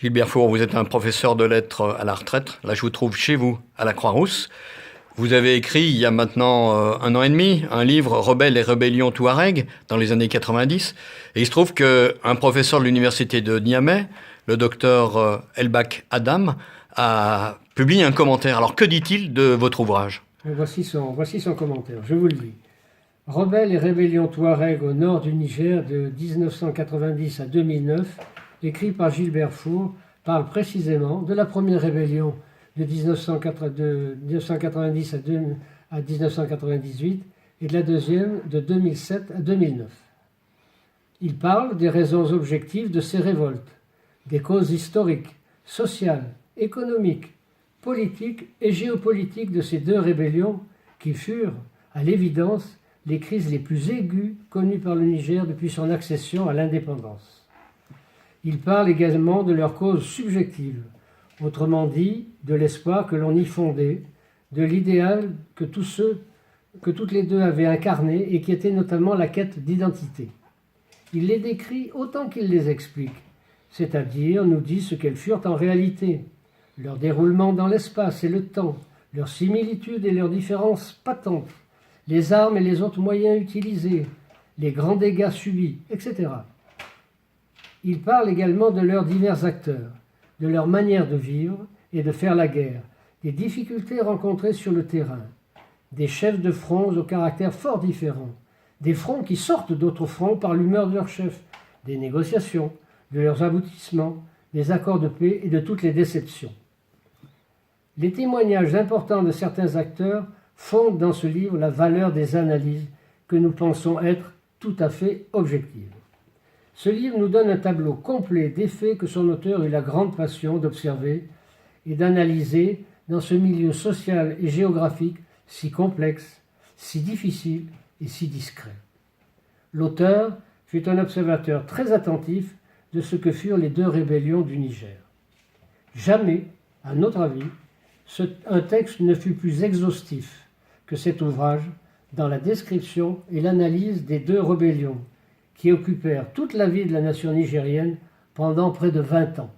Gilbert Four, vous êtes un professeur de lettres à la retraite. Là, je vous trouve chez vous, à la Croix-Rousse. Vous avez écrit, il y a maintenant 1 an et demi, un livre « Rebelles et rébellions Touareg » dans les années 90. Et il se trouve qu'un professeur de l'université de Niamey, le docteur Elbak Adam, a publié un commentaire. Alors, que dit-il de votre ouvrage ? Voici son commentaire, je vous le lis. « Rebelles et rébellions Touareg au nord du Niger de 1990 à 2009 », écrit par Gilbert Four, parle précisément de la première rébellion de 1990 à 1998 et de la deuxième de 2007 à 2009. Il parle des raisons objectives de ces révoltes, des causes historiques, sociales, économiques, politiques et géopolitiques de ces 2 rébellions qui furent, à l'évidence, les crises les plus aiguës connues par le Niger depuis son accession à l'indépendance. Il parle également de leurs causes subjectives, autrement dit, de l'espoir que l'on y fondait, de l'idéal que toutes les 2 avaient incarné et qui était notamment la quête d'identité. Il les décrit autant qu'il les explique, c'est-à-dire nous dit ce qu'elles furent en réalité, leur déroulement dans l'espace et le temps, leurs similitudes et leurs différences patentes, les armes et les autres moyens utilisés, les grands dégâts subis, etc. Il parle également de leurs divers acteurs, de leur manière de vivre et de faire la guerre, des difficultés rencontrées sur le terrain, des chefs de fronts au caractère fort différent, des fronts qui sortent d'autres fronts par l'humeur de leurs chefs, des négociations, de leurs aboutissements, des accords de paix et de toutes les déceptions. Les témoignages importants de certains acteurs fondent dans ce livre la valeur des analyses que nous pensons être tout à fait objectives. Ce livre nous donne un tableau complet des faits que son auteur eut la grande passion d'observer et d'analyser dans ce milieu social et géographique si complexe, si difficile et si discret. L'auteur fut un observateur très attentif de ce que furent les 2 rébellions du Niger. Jamais, à notre avis, un texte ne fut plus exhaustif que cet ouvrage dans la description et l'analyse des 2 rébellions qui occupèrent toute la vie de la nation nigérienne pendant près de 20 ans.